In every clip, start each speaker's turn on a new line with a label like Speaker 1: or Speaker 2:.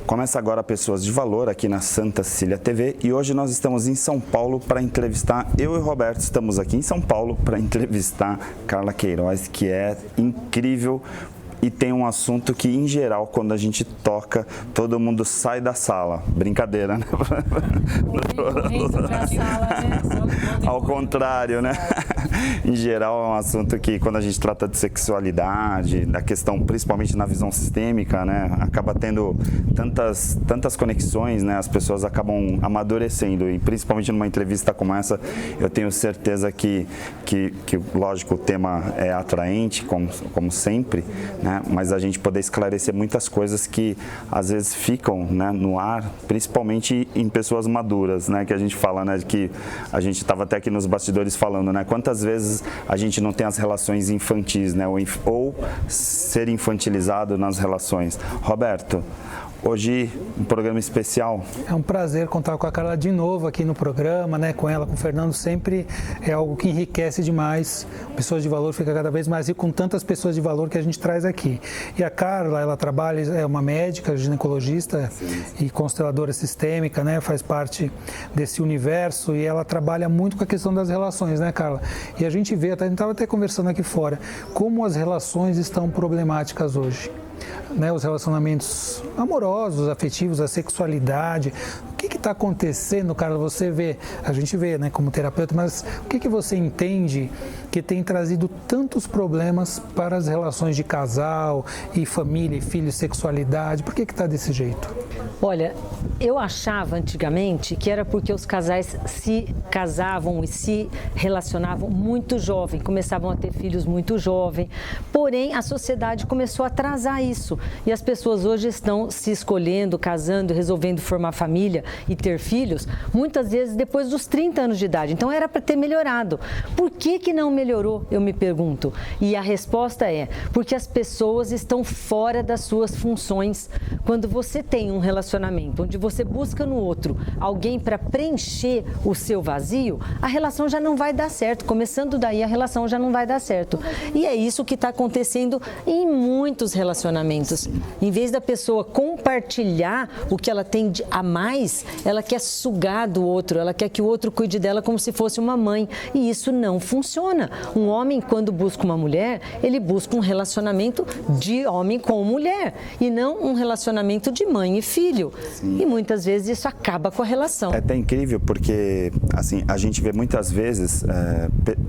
Speaker 1: Começa agora Pessoas de Valor aqui na Santa Cecília TV e hoje nós estamos em São Paulo para entrevistar, eu e o Roberto estamos aqui em São Paulo para entrevistar Carla Queiroz, que é incrível e tem um assunto que, em geral, quando a gente toca, todo mundo sai da sala. Brincadeira, né? Ao contrário, né? Em geral, é um assunto que, quando a gente trata de sexualidade, da questão, principalmente na visão sistêmica, né? Acaba tendo tantas conexões, né? As pessoas acabam amadurecendo. E, principalmente numa entrevista como essa, eu tenho certeza que lógico, o tema é atraente, como sempre, né? Mas a gente poder esclarecer muitas coisas que às vezes ficam, né, no ar, principalmente em pessoas maduras, né, que a gente fala, né, que a gente estava até aqui nos bastidores falando, né, quantas vezes a gente não tem as relações infantis, né, ou ser infantilizado nas relações. Roberto, hoje, um programa especial.
Speaker 2: É um prazer contar com a Carla de novo aqui no programa, né? Com ela, com o Fernando, sempre é algo que enriquece demais. Pessoas de valor fica cada vez mais rico com tantas pessoas de valor que a gente traz aqui. E a Carla, ela trabalha, é uma médica, ginecologista e consteladora sistêmica, né? Faz parte desse universo e ela trabalha muito com a questão das relações, né, Carla? E a gente vê, a gente estava até conversando aqui fora, como as relações estão problemáticas hoje. Né, os relacionamentos amorosos, afetivos, a sexualidade. O que está acontecendo, Carla? Você vê, a gente vê, né, como terapeuta, mas o que você entende que tem trazido tantos problemas para as relações de casal e família, e filhos, sexualidade? Por que está desse jeito?
Speaker 3: Olha, eu achava antigamente que era porque os casais se casavam e se relacionavam muito jovem, começavam a ter filhos muito jovem, porém a sociedade começou a atrasar isso e as pessoas hoje estão se escolhendo, casando, resolvendo formar família e ter filhos, muitas vezes depois dos 30 anos de idade. Então era para ter melhorado. Por que não melhorou, eu me pergunto? E a resposta é, porque as pessoas estão fora das suas funções. Quando você tem um relacionamento onde você busca no outro alguém para preencher o seu vazio, a relação já não vai dar certo. Começando daí, a relação já não vai dar certo. E é isso que está acontecendo em muitos relacionamentos. Em vez da pessoa compartilhar o que ela tem a mais, ela quer sugar do outro, ela quer que o outro cuide dela como se fosse uma mãe. E isso não funciona. Um homem, quando busca uma mulher, ele busca um relacionamento de homem com mulher e não um relacionamento de mãe e filho. Sim. E muitas vezes isso acaba com a relação.
Speaker 1: É até incrível porque, assim, a gente vê muitas vezes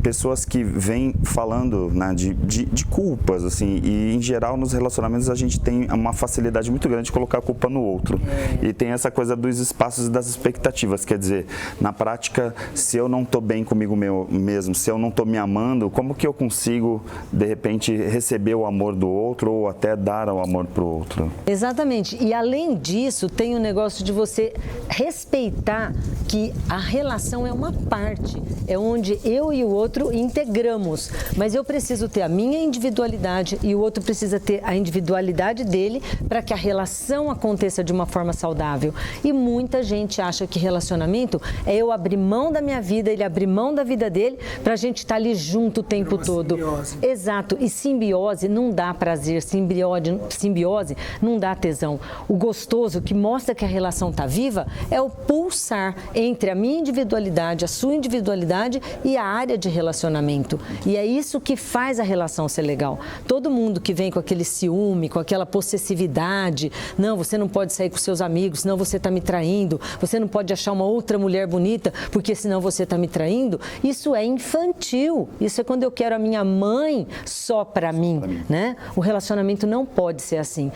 Speaker 1: pessoas que vêm falando, né, de culpas, assim, e em geral nos relacionamentos a gente tem uma facilidade muito grande de colocar a culpa no outro. E tem essa coisa dos espaços e das expectativas, quer dizer, na prática, se eu não estou bem comigo mesmo, se eu não estou me amando, como que eu consigo, de repente, receber o amor do outro ou até dar o amor para o outro?
Speaker 3: Exatamente. E além disso, tem o negócio de você respeitar que a relação é uma parte, é onde eu e o outro integramos, mas eu preciso ter a minha individualidade e o outro precisa ter a individualidade dele para que a relação aconteça de uma forma saudável. E muita gente acha que relacionamento é eu abrir mão da minha vida, ele abrir mão da vida dele, para a gente estar ali junto o tempo todo. Simbiose. Exato. E simbiose não dá prazer, simbiose não dá tesão. O gostoso que mostra que a relação está viva é o pulsar entre a minha individualidade, a sua individualidade e a área de relacionamento. E é isso que faz a relação ser legal. Todo mundo que vem com aquele ciúme, com aquela possessividade, não, você não pode sair com seus amigos, senão você está me traindo, você não pode achar uma outra mulher bonita, porque senão você está me traindo, isso é infantil. Isso é quando eu quero a minha mãe só para mim, né? O relacionamento não pode ser assim.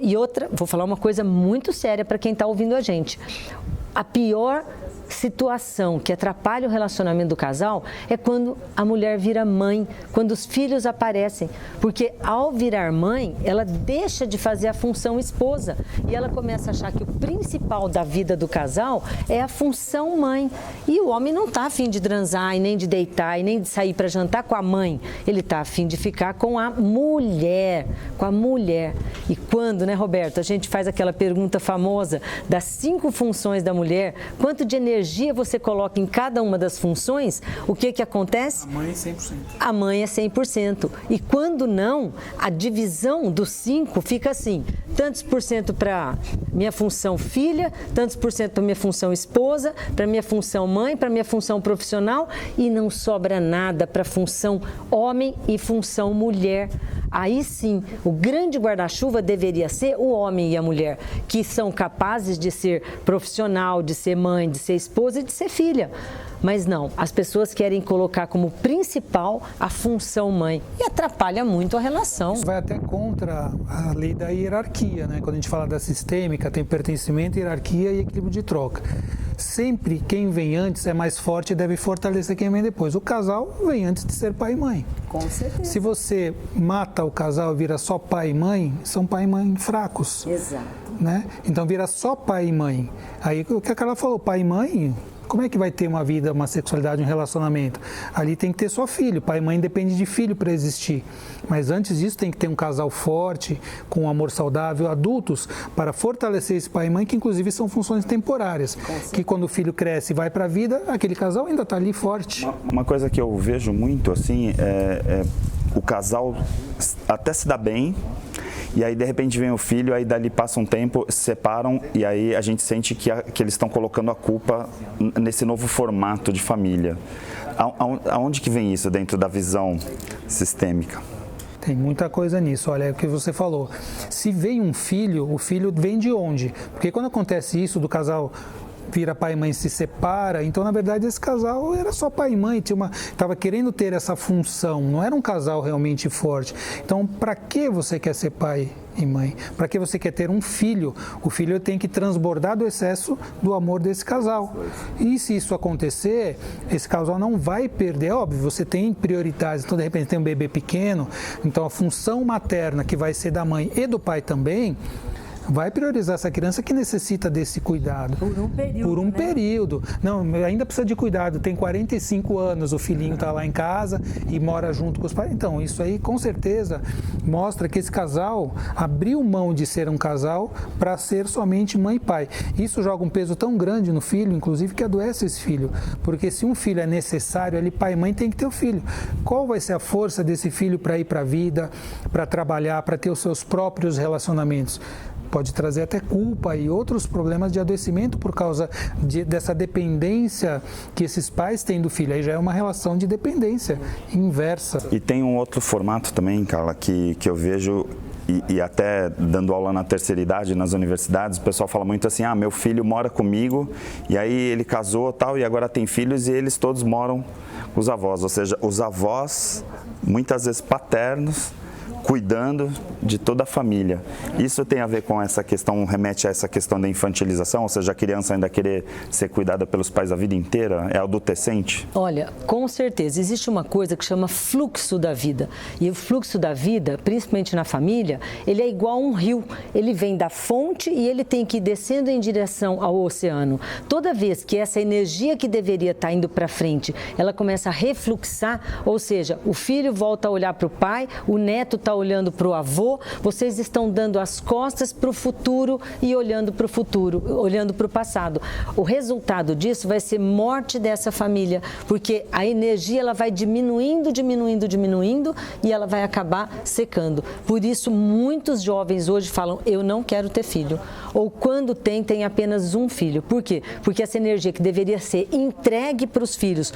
Speaker 3: E outra, vou falar uma coisa muito séria para quem está ouvindo a gente. A pior situação que atrapalha o relacionamento do casal é quando a mulher vira mãe, quando os filhos aparecem, porque ao virar mãe, ela deixa de fazer a função esposa e ela começa a achar que o principal da vida do casal é a função mãe. E o homem não está a fim de transar, e nem de deitar, e nem de sair para jantar com a mãe, ele está a fim de ficar com a mulher, E quando, né, Roberto, a gente faz aquela pergunta famosa das 5 funções da mulher, quanto de energia energia você coloca em cada uma das funções, o que acontece?
Speaker 2: A mãe é 100%.
Speaker 3: A mãe é 100%. E quando não, a divisão dos 5 fica assim, tantos por cento para minha função filha, tantos por cento para minha função esposa, para minha função mãe, para minha função profissional, e não sobra nada para função homem e função mulher. Aí sim, o grande guarda-chuva deveria ser o homem e a mulher, que são capazes de ser profissional, de ser mãe, de ser esposa e de ser filha. Mas não, as pessoas querem colocar como principal a função mãe e atrapalha muito a relação.
Speaker 2: Isso vai até contra a lei da hierarquia, né? Quando a gente fala da sistêmica, tem pertencimento, hierarquia e equilíbrio de troca. Sempre quem vem antes é mais forte e deve fortalecer quem vem depois. O casal vem antes de ser pai e mãe.
Speaker 3: Com certeza.
Speaker 2: Se você mata o casal e vira só pai e mãe, são pai e mãe fracos.
Speaker 3: Exato.
Speaker 2: Né? Então vira só pai e mãe. Aí o que a Carla falou, pai e mãe, como é que vai ter uma vida, uma sexualidade, um relacionamento? Ali tem que ter só filho, pai e mãe depende de filho para existir. Mas antes disso tem que ter um casal forte, com um amor saudável, adultos, para fortalecer esse pai e mãe, que inclusive são funções temporárias. Que quando o filho cresce e vai para a vida, aquele casal ainda está ali forte.
Speaker 1: Uma coisa que eu vejo muito assim é o casal até se dá bem, e aí de repente vem o filho, aí dali passa um tempo, se separam, e aí a gente sente que eles estão colocando a culpa nesse novo formato de família. Aonde que vem isso dentro da visão sistêmica?
Speaker 2: Tem muita coisa nisso, olha, é o que você falou. Se vem um filho, o filho vem de onde? Porque quando acontece isso do casal vira pai e mãe, se separa, então na verdade esse casal era só pai e mãe, estava querendo ter essa função, não era um casal realmente forte. Então para que você quer ser pai e mãe? Para que você quer ter um filho? O filho tem que transbordar do excesso do amor desse casal. E se isso acontecer, esse casal não vai perder, é óbvio, você tem prioridades, então de repente tem um bebê pequeno, então a função materna que vai ser da mãe e do pai também, vai priorizar essa criança que necessita desse cuidado.
Speaker 3: Por um período.
Speaker 2: Por um período. Não, ainda precisa de cuidado. Tem 45 anos, o filhinho está lá em casa e mora junto com os pais. Então, isso aí com certeza mostra que esse casal abriu mão de ser um casal para ser somente mãe e pai. Isso joga um peso tão grande no filho, inclusive, que adoece esse filho. Porque se um filho é necessário, ali pai e mãe tem que ter o filho. Qual vai ser a força desse filho para ir para a vida, para trabalhar, para ter os seus próprios relacionamentos? Pode trazer até culpa e outros problemas de adoecimento por causa dessa dependência que esses pais têm do filho. Aí já é uma relação de dependência inversa.
Speaker 1: E tem um outro formato também, Carla, que eu vejo, e até dando aula na terceira idade, nas universidades, o pessoal fala muito assim, meu filho mora comigo, e aí ele casou tal, e agora tem filhos, e eles todos moram com os avós. Ou seja, os avós, muitas vezes paternos, cuidando de toda a família. Isso tem a ver com essa questão, remete a essa questão da infantilização, ou seja, a criança ainda querer ser cuidada pelos pais a vida inteira? É adolescente?
Speaker 3: Olha, com certeza, existe uma coisa que chama fluxo da vida. E o fluxo da vida, principalmente na família, ele é igual a um rio. Ele vem da fonte e ele tem que ir descendo em direção ao oceano. Toda vez que essa energia que deveria estar indo para frente, ela começa a refluxar, ou seja, o filho volta a olhar para o pai, o neto está olhando para o avô, vocês estão dando as costas para o futuro e olhando para o futuro, olhando para o passado. O resultado disso vai ser morte dessa família, porque a energia ela vai diminuindo e ela vai acabar secando. Por isso, muitos jovens hoje falam, eu não quero ter filho. Ou quando tem apenas um filho. Por quê? Porque essa energia que deveria ser entregue para os filhos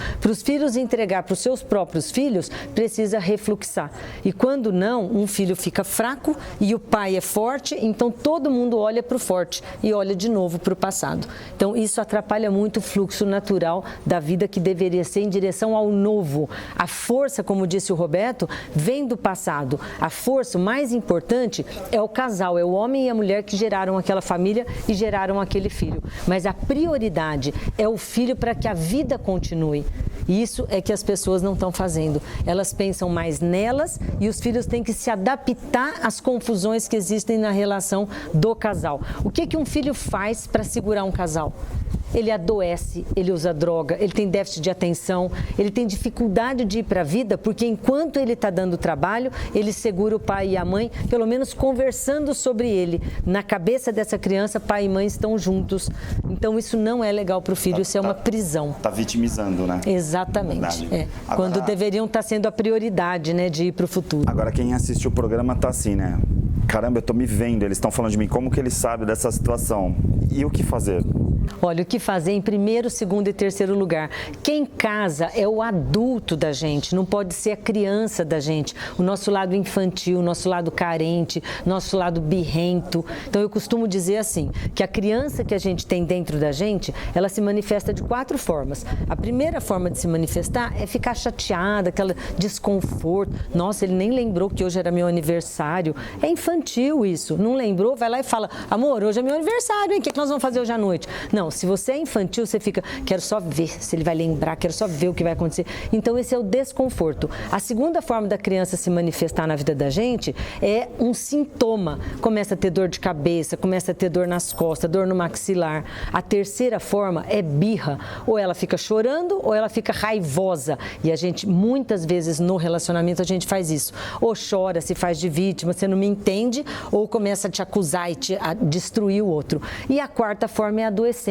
Speaker 3: entregar para os seus próprios filhos, precisa refluxar. E quando não, um filho fica fraco e o pai é forte, então todo mundo olha para o forte e olha de novo para o passado. Então isso atrapalha muito o fluxo natural da vida que deveria ser em direção ao novo. A força, como disse o Roberto, vem do passado. A força mais importante é o casal, é o homem e a mulher que geraram aquela família e geraram aquele filho. Mas a prioridade é o filho para que a vida continue. Isso é que as pessoas não estão fazendo. Elas pensam mais nelas e os filhos têm que se adaptar às confusões que existem na relação do casal. O que um filho faz para segurar um casal? ele adoece, ele usa droga, ele tem déficit de atenção, ele tem dificuldade de ir para a vida, porque enquanto ele está dando trabalho, ele segura o pai e a mãe, pelo menos conversando sobre ele. Na cabeça dessa criança, pai e mãe estão juntos. Então isso não é legal para o filho, isso é uma prisão.
Speaker 1: Está vitimizando, né?
Speaker 3: Exatamente.
Speaker 1: Agora,
Speaker 3: quando deveriam estar sendo a prioridade, né, de ir para o futuro.
Speaker 1: Agora quem assiste o programa tá assim, né? Caramba, eu tô me vendo, eles estão falando de mim, como que eles sabem dessa situação? E o que fazer?
Speaker 3: Olha, o que fazer em primeiro, segundo e terceiro lugar. Quem casa é o adulto da gente, não pode ser a criança da gente. O nosso lado infantil, o nosso lado carente, nosso lado birrento. Então eu costumo dizer assim, que a criança que a gente tem dentro da gente, ela se manifesta de 4 formas. A primeira forma de se manifestar é ficar chateada, aquele desconforto. Nossa, ele nem lembrou que hoje era meu aniversário. É infantil isso. Não lembrou? Vai lá e fala, amor, hoje é meu aniversário, hein? O que nós vamos fazer hoje à noite? Não, se você é infantil, você fica, quero só ver se ele vai lembrar, quero só ver o que vai acontecer. Então, esse é o desconforto. A segunda forma da criança se manifestar na vida da gente é um sintoma. Começa a ter dor de cabeça, começa a ter dor nas costas, dor no maxilar. A terceira forma é birra. Ou ela fica chorando, ou ela fica raivosa. E a gente, muitas vezes no relacionamento, a gente faz isso. Ou chora, se faz de vítima, você não me entende, ou começa a te acusar e a destruir o outro. E a quarta forma é adoecendo,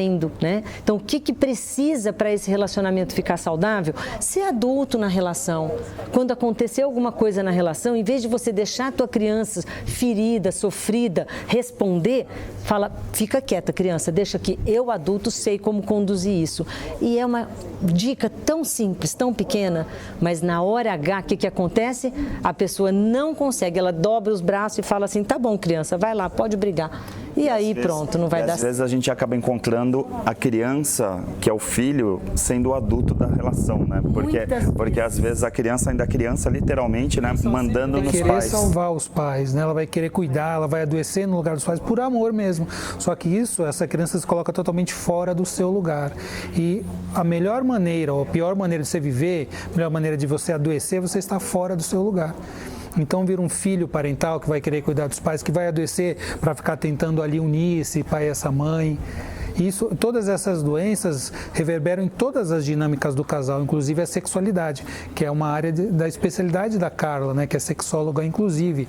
Speaker 3: né? Então, o que precisa para esse relacionamento ficar saudável? Ser adulto na relação. Quando acontecer alguma coisa na relação, em vez de você deixar a tua criança ferida, sofrida, responder, fala, fica quieta, criança, deixa que eu, adulto, sei como conduzir isso. E é uma dica tão simples, tão pequena, mas na hora H, o que acontece? A pessoa não consegue, ela dobra os braços e fala assim, tá bom, criança, vai lá, pode brigar. E aí pronto, não vai dar certo.
Speaker 1: Às vezes a gente acaba encontrando a criança, que é o filho, sendo o adulto da relação, né? Porque às vezes a criança ainda é criança, literalmente, né? Mandando nos pais.
Speaker 2: Vai querer salvar os pais, né? Ela vai querer cuidar, ela vai adoecer no lugar dos pais por amor mesmo. Só que essa criança se coloca totalmente fora do seu lugar. E a melhor maneira, ou a pior maneira de você viver, a melhor maneira de você adoecer, é você estar fora do seu lugar. Então vira um filho parental que vai querer cuidar dos pais, que vai adoecer para ficar tentando ali unir esse pai e essa mãe. Isso, todas essas doenças reverberam em todas as dinâmicas do casal, inclusive a sexualidade, que é uma área da especialidade da Carla, né, que é sexóloga inclusive.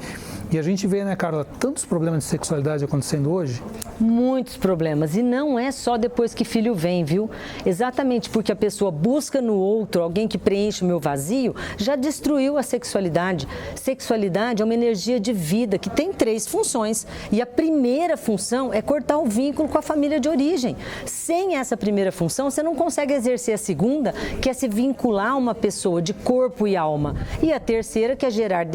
Speaker 2: E a gente vê, né, Carla, tantos problemas de sexualidade acontecendo hoje.
Speaker 3: Muitos problemas. E não é só depois que filho vem, viu? Exatamente porque a pessoa busca no outro alguém que preenche o meu vazio, já destruiu a sexualidade. Sexualidade é uma energia de vida que tem 3 funções. E a primeira função é cortar o vínculo com a família de origem. Sem essa primeira função, você não consegue exercer a segunda, que é se vincular a uma pessoa de corpo e alma. E a terceira, que é gerar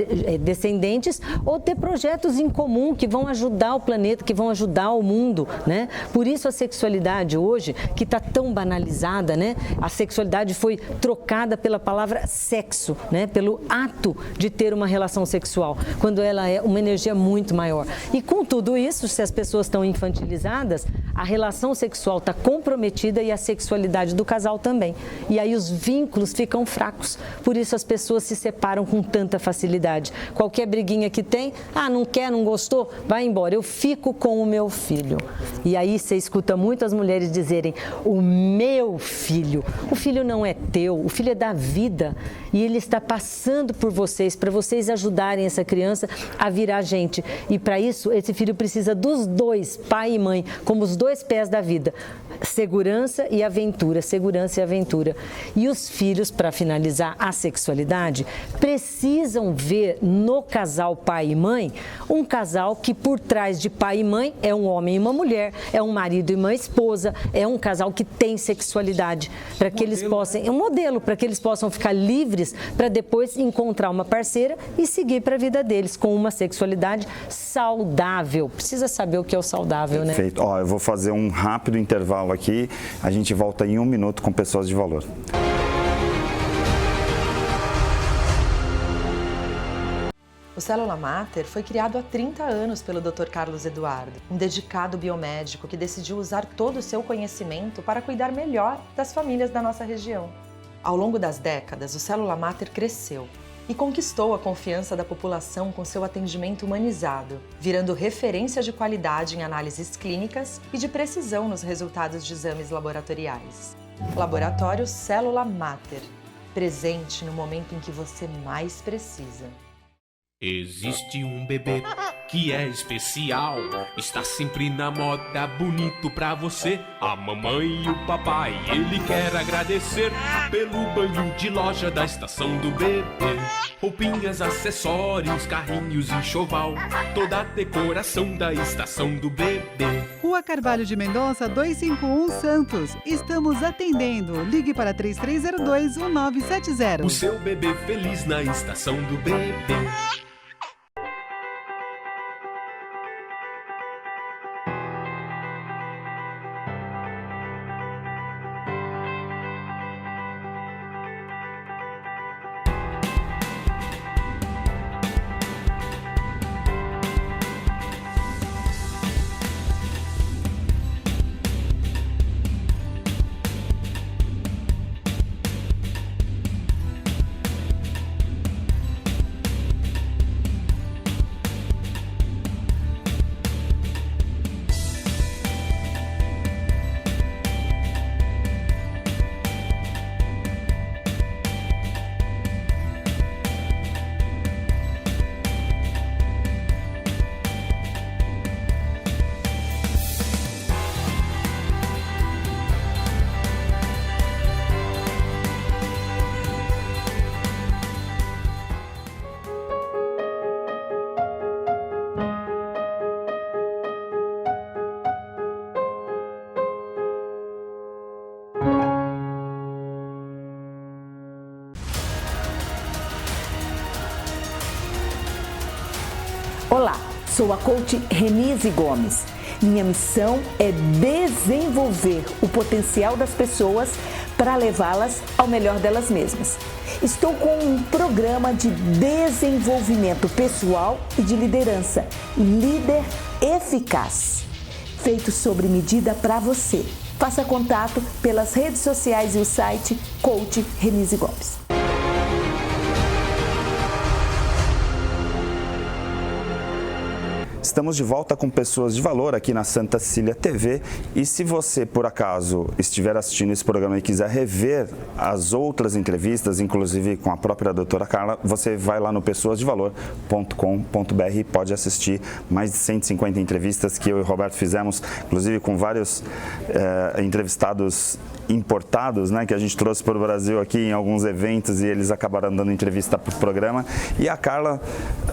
Speaker 3: descendentes ou ter projetos em comum que vão ajudar o planeta, que vão ajudar o mundo, né? Por isso a sexualidade hoje, que está tão banalizada, né? A sexualidade foi trocada pela palavra sexo, né? Pelo ato de ter uma relação sexual, quando ela é uma energia muito maior. E com tudo isso, se as pessoas estão infantilizadas, a relação sexual está comprometida e a sexualidade do casal também. E aí os vínculos ficam fracos. Por isso as pessoas se separam com tanta facilidade. Qualquer briguinha que tem, não quer, não gostou, vai embora, eu fico com o meu filho. E aí você escuta muitas mulheres dizerem, o meu filho. O filho não é teu, o filho é da vida. E ele está passando por vocês, para vocês ajudarem essa criança a virar gente. E para isso, esse filho precisa dos dois, pai e mãe, como os 2 pés da vida. Segurança e aventura, segurança e aventura. E os filhos, para finalizar a sexualidade, precisam ver no casal pai e mãe, um casal que por trás de pai e mãe é um homem e uma mulher, é um marido e uma esposa, é um casal que tem sexualidade, para que eles possam, é um modelo, para que eles possam ficar livres para depois encontrar uma parceira e seguir para a vida deles com uma sexualidade saudável. Precisa saber o que é o saudável, né?
Speaker 1: Perfeito. Eu vou fazer um rápido intervalo aqui, a gente volta em 1 minuto com Pessoas de Valor.
Speaker 4: O Célula Mater foi criado há 30 anos pelo Dr. Carlos Eduardo, um dedicado biomédico que decidiu usar todo o seu conhecimento para cuidar melhor das famílias da nossa região. Ao longo das décadas, o Célula Mater cresceu e conquistou a confiança da população com seu atendimento humanizado, virando referência de qualidade em análises clínicas e de precisão nos resultados de exames laboratoriais. Laboratório Célula Mater, presente no momento em que você mais precisa.
Speaker 5: Existe um bebê que é especial, está sempre na moda, bonito pra você. A mamãe e o papai, ele quer agradecer pelo banho de loja da estação do bebê. Roupinhas, acessórios, carrinhos, enxoval, toda a decoração da estação do bebê.
Speaker 6: Rua Carvalho de Mendonça, 251 Santos. Estamos atendendo. Ligue para 3302-1970.
Speaker 5: O seu bebê feliz na estação do bebê.
Speaker 7: Olá, sou a coach Renise Gomes. Minha missão é desenvolver o potencial das pessoas para levá-las ao melhor delas mesmas. Estou com um programa de desenvolvimento pessoal e de liderança, Líder Eficaz, feito sobre medida para você. Faça contato pelas redes sociais e o site Coach Renise Gomes.
Speaker 1: Estamos de volta com Pessoas de Valor aqui na Santa Cecília TV, e se você por acaso estiver assistindo esse programa e quiser rever as outras entrevistas, inclusive com a própria doutora Carla, você vai lá no pessoasdevalor.com.br e pode assistir mais de 150 entrevistas que eu e o Roberto fizemos, inclusive com vários entrevistados importados, né, que a gente trouxe para o Brasil aqui em alguns eventos, e eles acabaram dando entrevista para o programa. E a Carla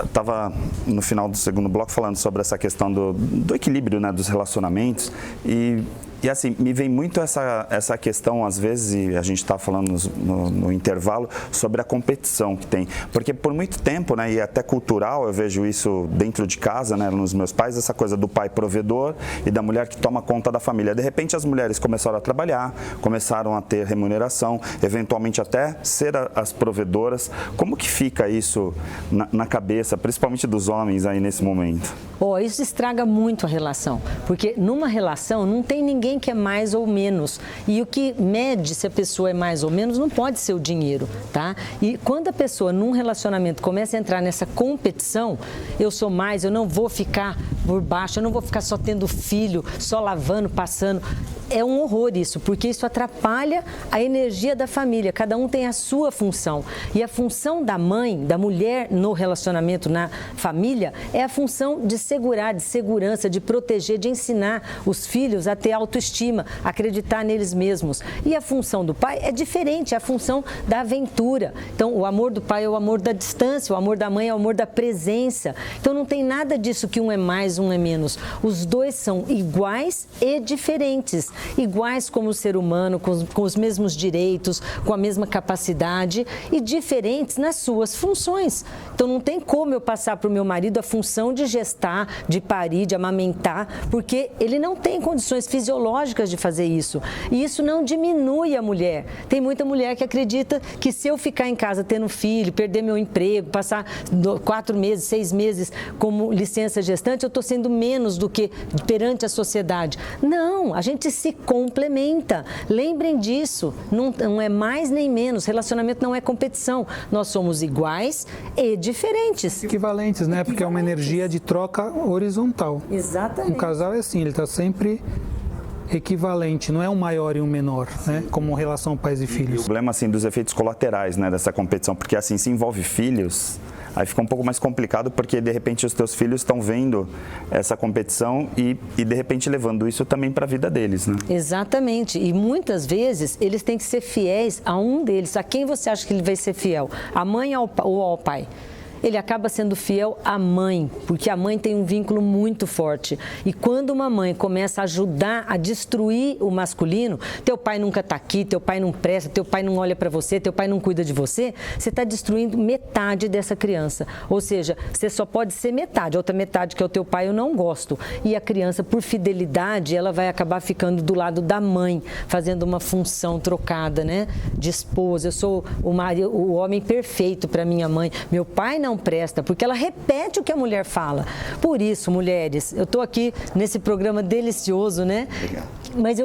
Speaker 1: estava no final do segundo bloco falando sobre essa questão do equilíbrio, né, dos relacionamentos, e assim, me vem muito essa questão, às vezes, e a gente está falando no intervalo, sobre a competição que tem. Porque por muito tempo, né, e até cultural, eu vejo isso dentro de casa, né, nos meus pais, essa coisa do pai provedor e da mulher que toma conta da família. De repente, as mulheres começaram a trabalhar, começaram a ter remuneração, eventualmente até ser as provedoras. Como que fica isso na cabeça, principalmente dos homens aí nesse momento?
Speaker 3: Isso estraga muito a relação, porque numa relação não tem ninguém que é mais ou menos, e o que mede se a pessoa é mais ou menos não pode ser o dinheiro, tá? E quando a pessoa num relacionamento começa a entrar nessa competição, eu sou mais, eu não vou ficar por baixo, eu não vou ficar só tendo filho, só lavando, passando. É um horror isso, porque isso atrapalha a energia da família, cada um tem a sua função, e a função da mãe, da mulher no relacionamento, na família, é a função de segurar, de segurança, de proteger, de ensinar os filhos a ter autoestima, acreditar neles mesmos. E a função do pai é diferente, é a função da aventura. Então, o amor do pai é o amor da distância, o amor da mãe é o amor da presença. Então, não tem nada disso que um é mais, um é menos. Os dois são iguais e diferentes. Iguais como ser humano, com os mesmos direitos, com a mesma capacidade, e diferentes nas suas funções. Então, não tem como eu passar para o meu marido a função de gestar, de parir, de amamentar, porque ele não tem condições fisiológicas de fazer isso. E isso não diminui a mulher. Tem muita mulher que acredita que se eu ficar em casa tendo filho, perder meu emprego, passar 4 meses, 6 meses como licença gestante, eu estou sendo menos do que perante a sociedade. Não, a gente se complementa. Lembrem disso, não é mais nem menos. Relacionamento não é competição. Nós somos iguais e diferentes.
Speaker 2: Equivalentes, né? Porque é uma energia de troca horizontal.
Speaker 3: Exatamente.
Speaker 2: Um casal é assim, ele está sempre equivalente, não é um maior e um menor, né? Como relação pais e
Speaker 1: E o
Speaker 2: filhos.
Speaker 1: problema, assim, dos efeitos colaterais, né, dessa competição, porque, assim, se envolve filhos, aí fica um pouco mais complicado, porque, de repente, os teus filhos estão vendo essa competição e, de repente, levando isso também para a vida deles, né?
Speaker 3: Exatamente. E muitas vezes eles têm que ser fiéis a um deles. A quem você acha que ele vai ser fiel? A mãe ou ao pai? Ele acaba sendo fiel à mãe, porque a mãe tem um vínculo muito forte. E quando uma mãe começa a ajudar a destruir o masculino, teu pai nunca está aqui, teu pai não presta, teu pai não olha para você, teu pai não cuida de você, você está destruindo metade dessa criança. Ou seja, você só pode ser metade, a outra metade que é o teu pai eu não gosto. E a criança, por fidelidade, ela vai acabar ficando do lado da mãe, fazendo uma função trocada, né? De esposa. Eu sou o homem perfeito para minha mãe. Meu pai não presta, porque ela repete o que a mulher fala. Por isso, mulheres, eu estou aqui nesse programa delicioso, né? Mas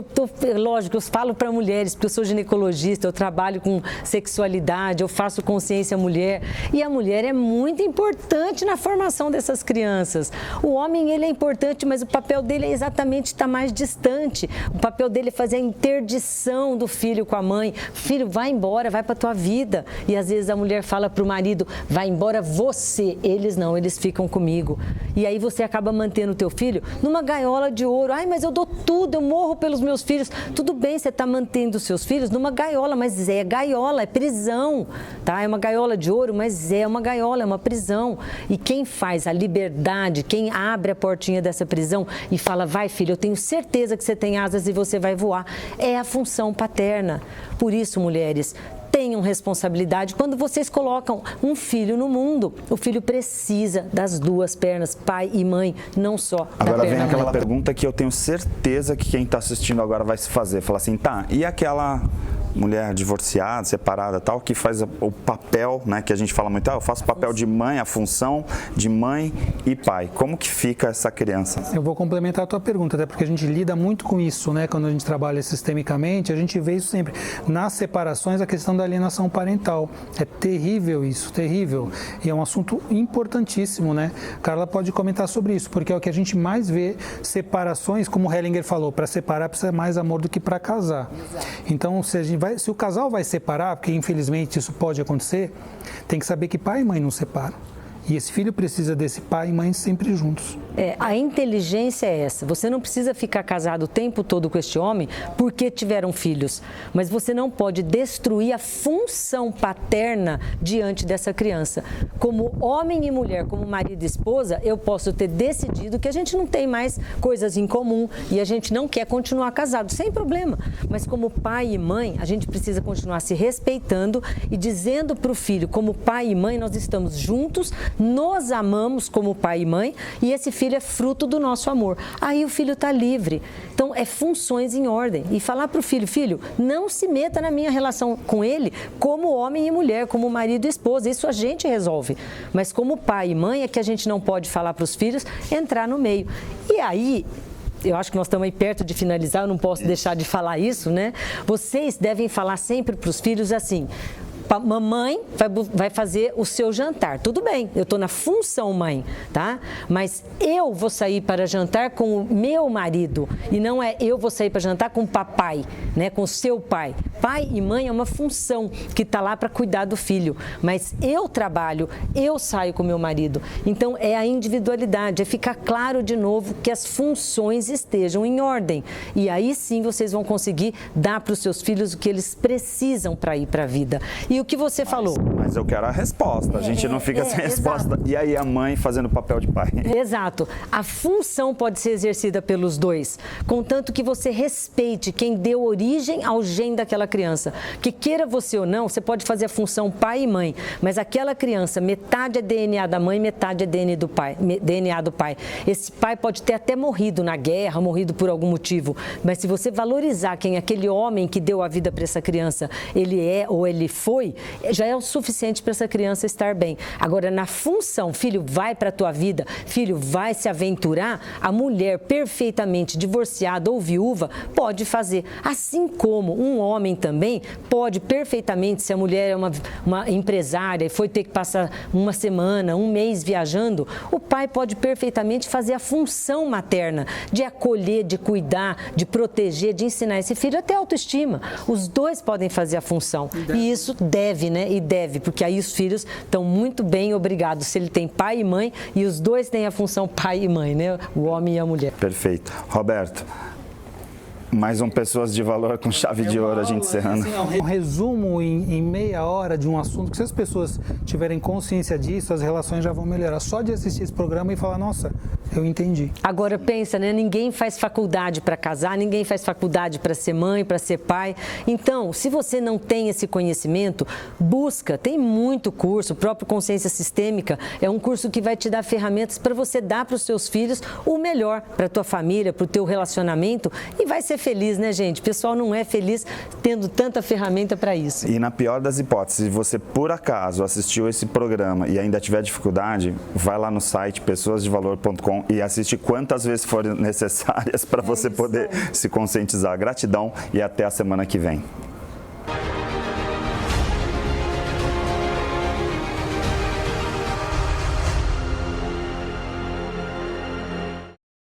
Speaker 3: lógico, eu falo para mulheres, porque eu sou ginecologista, eu trabalho com sexualidade, eu faço consciência mulher, e a mulher é muito importante na formação dessas crianças. O homem, ele é importante, mas o papel dele é exatamente estar mais distante. O papel dele é fazer a interdição do filho com a mãe. Filho, vai embora, vai para tua vida. E às vezes a mulher fala para o marido, vai embora você. Eles não, eles ficam comigo. E aí você acaba mantendo o teu filho numa gaiola de ouro. Ai, mas eu dou tudo, eu morro pelos meus filhos. Tudo bem, você está mantendo os seus filhos numa gaiola, mas é gaiola, é prisão, tá? É uma gaiola de ouro, mas é uma gaiola, é uma prisão. E quem faz a liberdade, quem abre a portinha dessa prisão e fala, vai filho, eu tenho certeza que você tem asas e você vai voar, é a função paterna. Por isso, mulheres, tenham responsabilidade. Quando vocês colocam um filho no mundo, o filho precisa das duas pernas, pai e mãe, não só da
Speaker 1: Agora vem
Speaker 3: perna
Speaker 1: aquela
Speaker 3: mãe.
Speaker 1: pergunta que eu tenho certeza que quem está assistindo agora vai se fazer. Fala assim, tá, e aquela mulher divorciada, separada, tal, que faz o papel, né, que a gente fala muito, eu faço o papel de mãe, a função de mãe e pai. Como que fica essa criança?
Speaker 2: Eu vou complementar a tua pergunta, até porque a gente lida muito com isso, né? Quando a gente trabalha sistemicamente, a gente vê isso sempre. Nas separações, a questão da alienação parental. É terrível isso, terrível. E é um assunto importantíssimo, né? Carla pode comentar sobre isso, porque é o que a gente mais vê, separações, como o Hellinger falou, para separar precisa mais amor do que para casar. Exato. Então, se o casal vai separar, porque infelizmente isso pode acontecer, tem que saber que pai e mãe não separam. E esse filho precisa desse pai e mãe sempre juntos.
Speaker 3: A inteligência é essa. Você não precisa ficar casado o tempo todo com este homem porque tiveram filhos. Mas você não pode destruir a função paterna diante dessa criança. Como homem e mulher, como marido e esposa, eu posso ter decidido que a gente não tem mais coisas em comum e a gente não quer continuar casado, sem problema. Mas como pai e mãe, a gente precisa continuar se respeitando e dizendo para o filho, como pai e mãe, nós estamos juntos, nos amamos como pai e mãe e esse filho é fruto do nosso amor. Aí o filho está livre. Então, é funções em ordem. E falar para o filho, filho, não se meta na minha relação com ele como homem e mulher, como marido e esposa. Isso a gente resolve. Mas como pai e mãe é que a gente não pode falar para os filhos entrar no meio. E aí, eu acho que nós estamos aí perto de finalizar, eu não posso deixar de falar isso, né? Vocês devem falar sempre para os filhos assim, mamãe vai fazer o seu jantar. Tudo bem, eu estou na função mãe, tá? Mas eu vou sair para jantar com o meu marido e não é eu vou sair para jantar com o papai, né? Com o seu pai. Pai e mãe é uma função que está lá para cuidar do filho. Mas eu trabalho, eu saio com o meu marido. Então, é a individualidade, é ficar claro de novo que as funções estejam em ordem. E aí sim vocês vão conseguir dar para os seus filhos o que eles precisam para ir para a vida. E o que você falou?
Speaker 1: Mas eu quero a resposta, a gente não fica sem resposta.
Speaker 3: Exato.
Speaker 1: E aí a mãe fazendo o papel de pai.
Speaker 3: Exato. A função pode ser exercida pelos dois, contanto que você respeite quem deu origem ao gene daquela criança. Que queira você ou não, você pode fazer a função pai e mãe, mas aquela criança, metade é DNA da mãe, metade é DNA do pai. Esse pai pode ter até morrido na guerra, morrido por algum motivo, mas se você valorizar quem aquele homem que deu a vida para essa criança, ele é ou ele foi, já é o suficiente suficiente para essa criança estar bem. Agora, na função, filho, vai para a tua vida, filho, vai se aventurar, a mulher perfeitamente divorciada ou viúva pode fazer. Assim como um homem também pode perfeitamente, se a mulher é uma empresária e foi ter que passar uma semana, um mês viajando, o pai pode perfeitamente fazer a função materna, de acolher, de cuidar, de proteger, de ensinar esse filho até autoestima. Os dois podem fazer a função. E isso deve, né? E deve, porque aí os filhos estão muito bem obrigados. Se ele tem pai e mãe, e os dois têm a função pai e mãe, né? O homem e a mulher.
Speaker 1: Perfeito. Roberto, mais um Pessoas de Valor com chave de ouro, a gente encerrando.
Speaker 2: Um resumo em meia hora de um assunto que, se as pessoas tiverem consciência disso, as relações já vão melhorar. Só de assistir esse programa e falar, nossa, eu entendi.
Speaker 3: Agora pensa, né? Ninguém faz faculdade para casar, ninguém faz faculdade para ser mãe, para ser pai. Então, se você não tem esse conhecimento, busca. Tem muito curso. O próprio Consciência Sistêmica é um curso que vai te dar ferramentas para você dar para os seus filhos o melhor, para a tua família, para o teu relacionamento, e vai ser feliz, né, gente? O pessoal não é feliz tendo tanta ferramenta para isso.
Speaker 1: E na pior das hipóteses, se você por acaso assistiu esse programa e ainda tiver dificuldade, vai lá no site pessoasdevalor.com e assiste quantas vezes forem necessárias para você poder se conscientizar. Gratidão e até a semana que vem.